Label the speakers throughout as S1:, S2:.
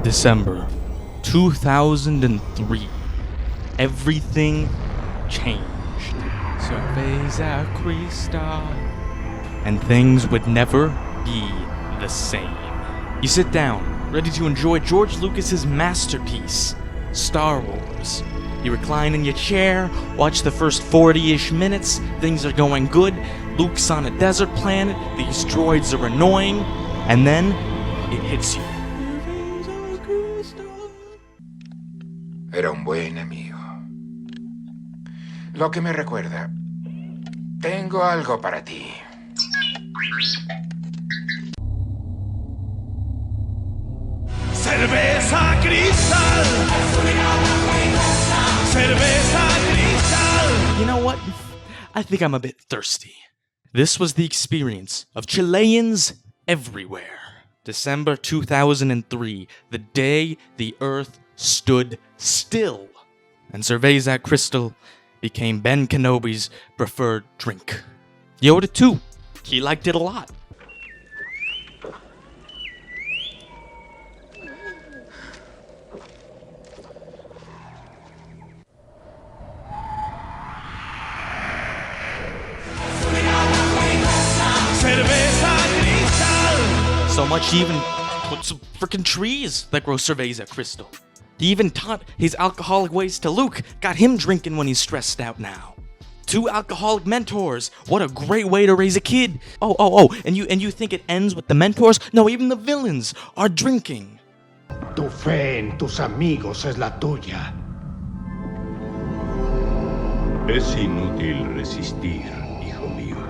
S1: December 2003. Everything changed. Cerveza Cristal. And things would never be the same. You sit down, ready to enjoy George Lucas's masterpiece, Star Wars. You recline in your chair, watch the first 40-ish minutes, things are going good, Luke's on a desert planet, these droids are annoying, and then it hits you.
S2: Era un buen amigo. Lo que me recuerda, tengo algo para ti.
S3: Cerveza Cristal. Cerveza Cristal.
S1: You know what? I think I'm a bit thirsty. This was the experience of Chileans everywhere. December 2003, the day the Earth stood still, and Cerveza Cristal became Ben Kenobi's preferred drink. Yoda too. He liked it a lot.
S3: Cerveza Cristal.
S1: So much he even put some frickin' trees that grow Cerveza Cristal. He even taught his alcoholic ways to Luke, got him drinking when he's stressed out now. 2 alcoholic mentors. What a great way to raise a kid. Oh, and you think it ends with the mentors? No, even the villains are drinking.
S4: Tu fe en tus amigos es la tuya.
S5: Es inútil resistir, hijo mío.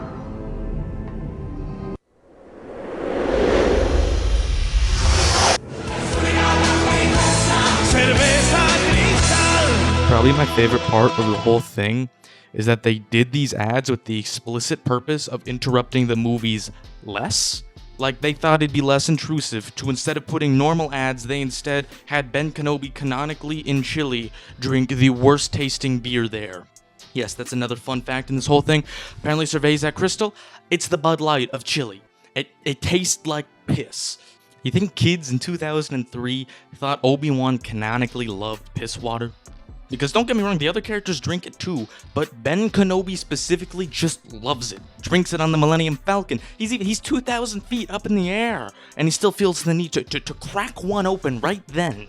S3: Cerveza Cristal.
S1: Probably my favorite part of the whole thing is that they did these ads with the explicit purpose of interrupting the movies less. Like, they thought it'd be less intrusive to, instead of putting normal ads, they instead had Ben Kenobi canonically in Chile drink the worst tasting beer there. Yes, that's another fun fact in this whole thing. Apparently Cerveza Cristal, it's the Bud Light of Chile. It tastes like piss. You think kids in 2003 thought Obi-Wan canonically loved piss water? Because don't get me wrong, the other characters drink it too, but Ben Kenobi specifically just loves it. Drinks it on the Millennium Falcon. He's 2,000 feet up in the air, and he still feels the need to crack one open right then.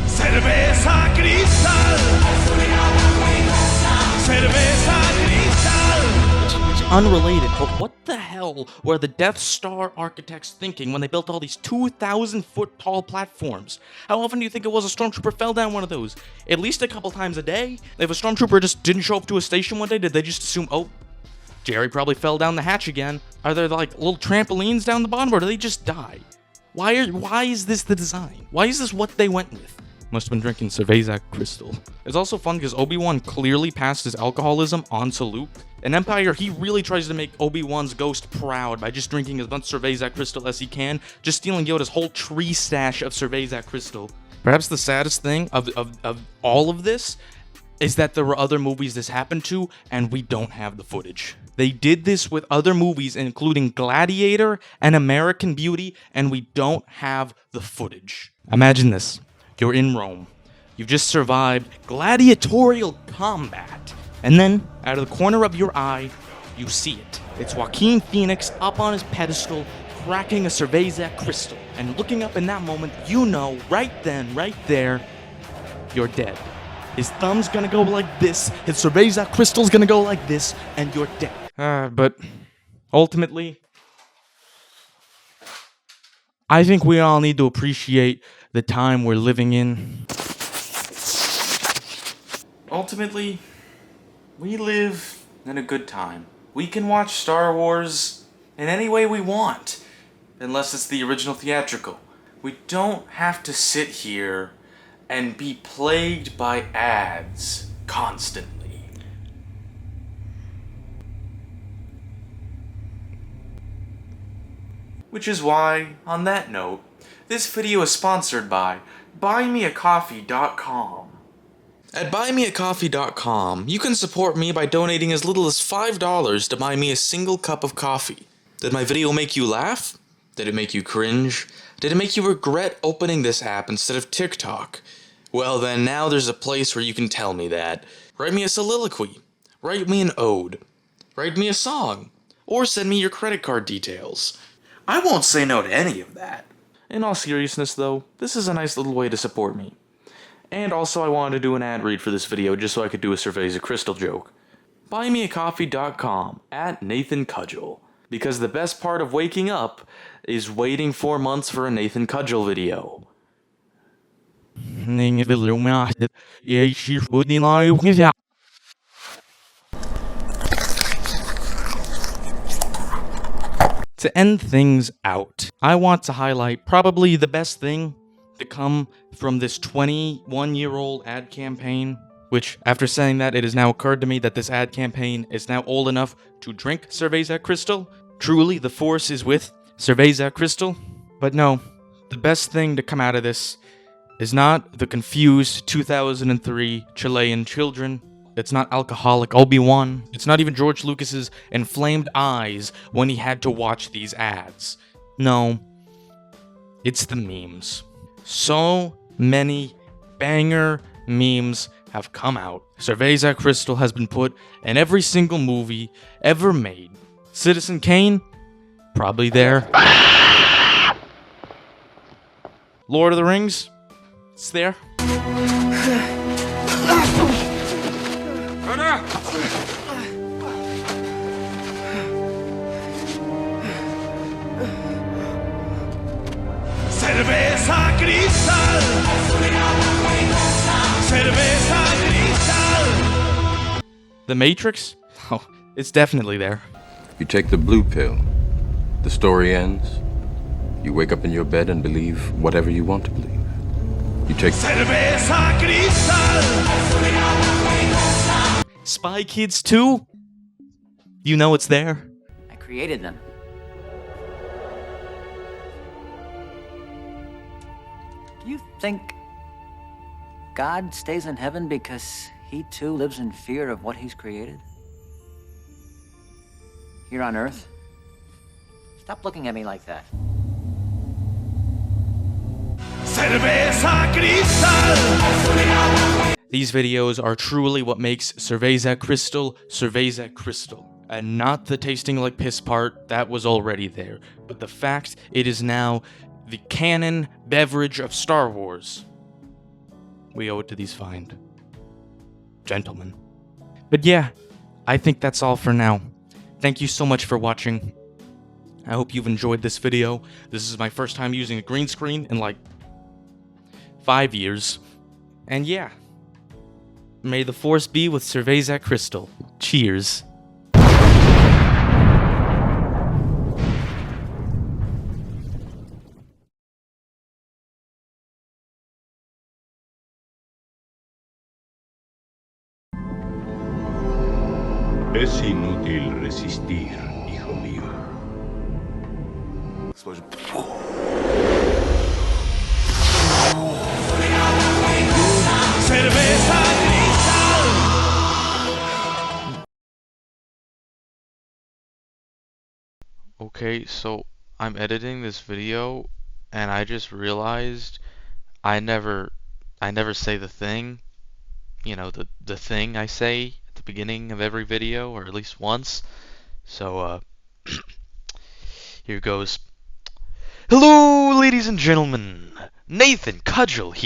S3: Cerveza Cristal. Cerveza Cristal.
S1: Unrelated, but what the hell were the Death Star architects thinking when they built all these 2,000-foot tall platforms? How often do you think it was a stormtrooper fell down one of those? At least a couple times a day? If a stormtrooper just didn't show up to a station one day, did they just assume, oh, Jerry probably fell down the hatch again? Are there like little trampolines down the bottom, or do they just die? Why is this the design? Why is this what they went with? Must have been drinking Cerveza Cristal. It's also fun because Obi-Wan clearly passed his alcoholism on to Luke. In Empire, he really tries to make Obi-Wan's ghost proud by just drinking as much Cerveza Cristal as he can, just stealing Yoda's whole tree stash of Cerveza Cristal. Perhaps the saddest thing of all of this is that there were other movies this happened to, and we don't have the footage. They did this with other movies, including Gladiator and American Beauty, and we don't have the footage. Imagine this. You're in Rome. You've just survived gladiatorial combat. And then, out of the corner of your eye, you see it. It's Joaquin Phoenix up on his pedestal, cracking a Cerveza Cristal. And looking up in that moment, you know, right then, right there, you're dead. His thumb's gonna go like this, his Cerveza Cristal's gonna go like this, and you're dead. But ultimately, I think we all need to appreciate the time we're living in. Ultimately, we live in a good time. We can watch Star Wars in any way we want, unless it's the original theatrical. We don't have to sit here and be plagued by ads constantly. Which is why, on that note, this video is sponsored by BuyMeACoffee.com. At BuyMeACoffee.com, you can support me by donating as little as $5 to buy me a single cup of coffee. Did my video make you laugh? Did it make you cringe? Did it make you regret opening this app instead of TikTok? Well then, now there's a place where you can tell me that. Write me a soliloquy. Write me an ode. Write me a song. Or send me your credit card details. I won't say no to any of that. In all seriousness though, this is a nice little way to support me. And also I wanted to do an ad read for this video just so I could do a Cerveza Cristal joke. BuyMeACoffee.com @NathanCudgel. Because the best part of waking up is waiting 4 months for a Nathan Cudgel video. To end things out, I want to highlight probably the best thing to come from this 21-year-old ad campaign, which, after saying that, it has now occurred to me that this ad campaign is now old enough to drink Cerveza Cristal. Truly, the force is with Cerveza Cristal. But no, the best thing to come out of this is not the confused 2003 Chilean children. It's not alcoholic Obi-Wan. It's not even George Lucas's inflamed eyes when he had to watch these ads. No, it's the memes. So many banger memes have come out. Cerveza Cristal has been put in every single movie ever made. Citizen Kane? Probably there. Lord of the Rings? It's there.
S3: Cerveza Cristal. Cerveza Cristal.
S1: The Matrix? Oh, it's definitely there.
S6: You take the blue pill, the story ends. You wake up in your bed and believe whatever you want to believe. You take
S3: Cerveza Cristal.
S1: Spy Kids 2? You know it's there.
S7: I created them. Do you think God stays in heaven because he too lives in fear of what he's created? Here on Earth? Stop looking at me like that.
S3: Cerveza Cristal.
S1: These videos are truly what makes Cerveza Cristal Cerveza Cristal. And not the tasting like piss part, that was already there. But the fact it is now the canon beverage of Star Wars. We owe it to these fine gentlemen. But yeah, I think that's all for now. Thank you so much for watching. I hope you've enjoyed this video. This is my first time using a green screen in like 5 years. And yeah, may the force be with Cerveza Cristal. Cheers.
S5: Es inútil resistir, hijo mío.
S3: Cerveza Cristal.
S1: Okay, so I'm editing this video and I just realized I never say the thing. You know, the thing I say at the beginning of every video, or at least once. So here goes. Hello, ladies and gentlemen. Nathan Cudgel here.